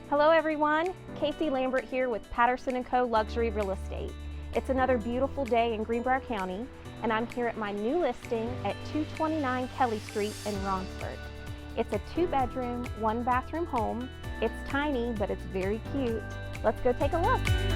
Hello everyone, Casey Lambert here with Patterson & Co. Luxury Real Estate. It's another beautiful day in Greenbrier County, and I'm here at my new listing at 229 Kelly Street in Ronceverte. It's a 2-bedroom, 1-bathroom home. It's tiny, but it's very cute. Let's go take a look.